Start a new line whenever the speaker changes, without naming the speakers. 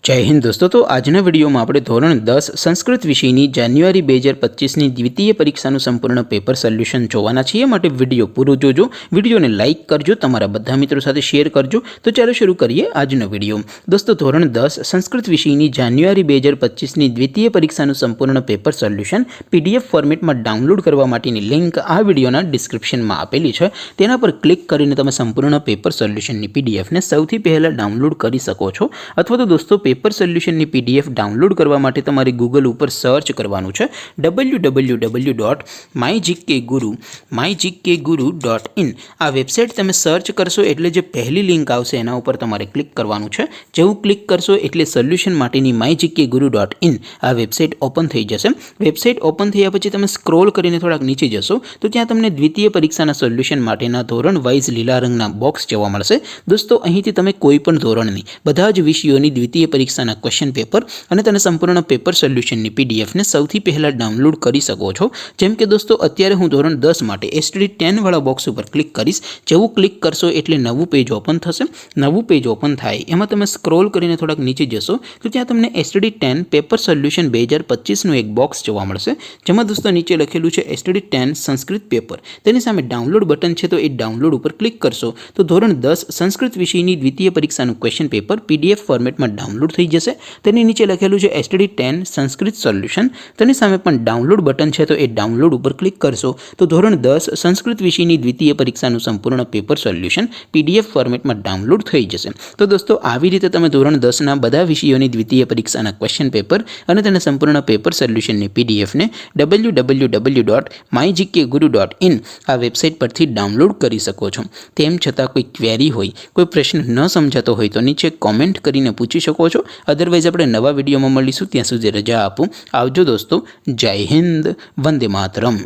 जय हिंद दोस्तों। तो आजना वीडियो में આપણે ધોરણ 10 સંસ્કૃત વિષયની જાન્યુઆરી 2025ની દ્વિતીય પરીક્ષાનું સંપૂર્ણ પેપર સોલ્યુશન જોવાના છીએ। માટે વિડિયો પૂરો જોજો, વિડિયોને લાઈક કરજો, તમારા બધા મિત્રો સાથે શેર કરજો। તો ચાલો શરૂ કરીએ આજનો વિડિયો। દોસ્તો ધોરણ 10 સંસ્કૃત વિષયની જાન્યુઆરી 2025ની દ્વિતીય પરીક્ષાનું સંપૂર્ણ પેપર સોલ્યુશન પીડીએફ ફોર્મેટમાં ડાઉનલોડ કરવા માટેની લિંક આ વિડિયોના ડિસ્ક્રિપ્શનમાં આપેલી છે। તેના પર ક્લિક કરીને તમે સંપૂર્ણ પેપર સોલ્યુશનની પીડીએફને સૌથી પહેલા ડાઉનલોડ કરી શકો છો। અથવા તો દોસ્તો पेपर सोल्यूशन पीडीएफ डाउनलॉड करवा माटे तमारे गूगल पर सर्च करवानुं छे www.mygkguru.in। आ वेबसाइट तमे सर्च करशो एटले जे पहली लिंक आवशे एना उपर तमारे क्लिक करवानुं छे। जेवुं क्लिक करशो एटले सोल्यूशन माटेनी mygkguru.in आ वेबसाइट ओपन थई जशे। वेबसाइट ओपन थया पछी तमे स्क्रॉल करीने थोड़ाक नीचे जशो तो त्यां तमने द्वितीय परीक्षाना सोल्यूशन माटेना धोरण वाइज लीला रंगना बॉक्स जोवा मळशे। दोस्तों અહીંથી તમે કોઈ પણ ધોરણની બધા જ વિષયોની દ્વિતીય પરીક્ષાના ક્વેશ્ચન પેપર અને તેના સંપૂર્ણ પેપર સોલ્યુશનની પીડીએફને સૌથી પહેલા ડાઉનલોડ કરી શકો છો। જેમ કે દોસ્તો અત્યારે હું ધોરણ 10 માટે એસટીડી 10 વાળા બોક્સ ઉપર ક્લિક કરીશ। જેવું ક્લિક કરશો એટલે નવું પેજ ઓપન થશે। નવું પેજ ઓપન થાય એમાં તમે સ્ક્રોલ કરીને થોડાક નીચે જશો તો ત્યાં તમને એસટીડી 10 પેપર સોલ્યુશન 2025 નું એક બોક્સ જોવા મળશે। જેમાં દોસ્તો નીચે લખેલું છે એસટીડી 10 સંસ્કૃત પેપર। તેની સામે ડાઉનલોડ બટન છે તો એ ડાઉનલોડ ઉપર ક્લિક કરશો તો ધોરણ 10 સંસ્કૃત વિષયની દ્વિતીય પરીક્ષાનું ક્વેશ્ચન પેપર પીડીએફ ફોર્મેટમાં डाउनलॉड थई जशे। तेनी नीचे लखेलुं छे एसटीडी 10 संस्कृत सोल्यूशन। तेनी सामे पण डाउनलॉड बटन छे तो ए डाउनलॉड उपर क्लिक करशो तो धोरण 10 संस्कृत विषयनी द्वितीय परीक्षानुं संपूर्ण पेपर सोल्यूशन पीडीएफ फॉर्मेट में डाउनलॉड थई जशे। तो दोस्तों आवी रीते तमे धोरण 10 ना बधा विषयोनी द्वितीय परीक्षाना क्वेश्चन पेपर अने तेना संपूर्ण पेपर सोल्यूशननी पीडीएफ ने www.mygkguru.in आ वेबसाइट परथी डाउनलॉड करी सको छो। तेम छतां कोई क्वेरी होय, कोई प्रश्न न समजातो होय तो नीचे कॉमेंट करीने पूछी શકો છો। अदरवाइज આપણે નવા વિડીયોમાં મળીશું, ત્યાં સુધી રજા આપો। આવજો દોસ્તો। જય હિન્દ, વંદે માતરમ।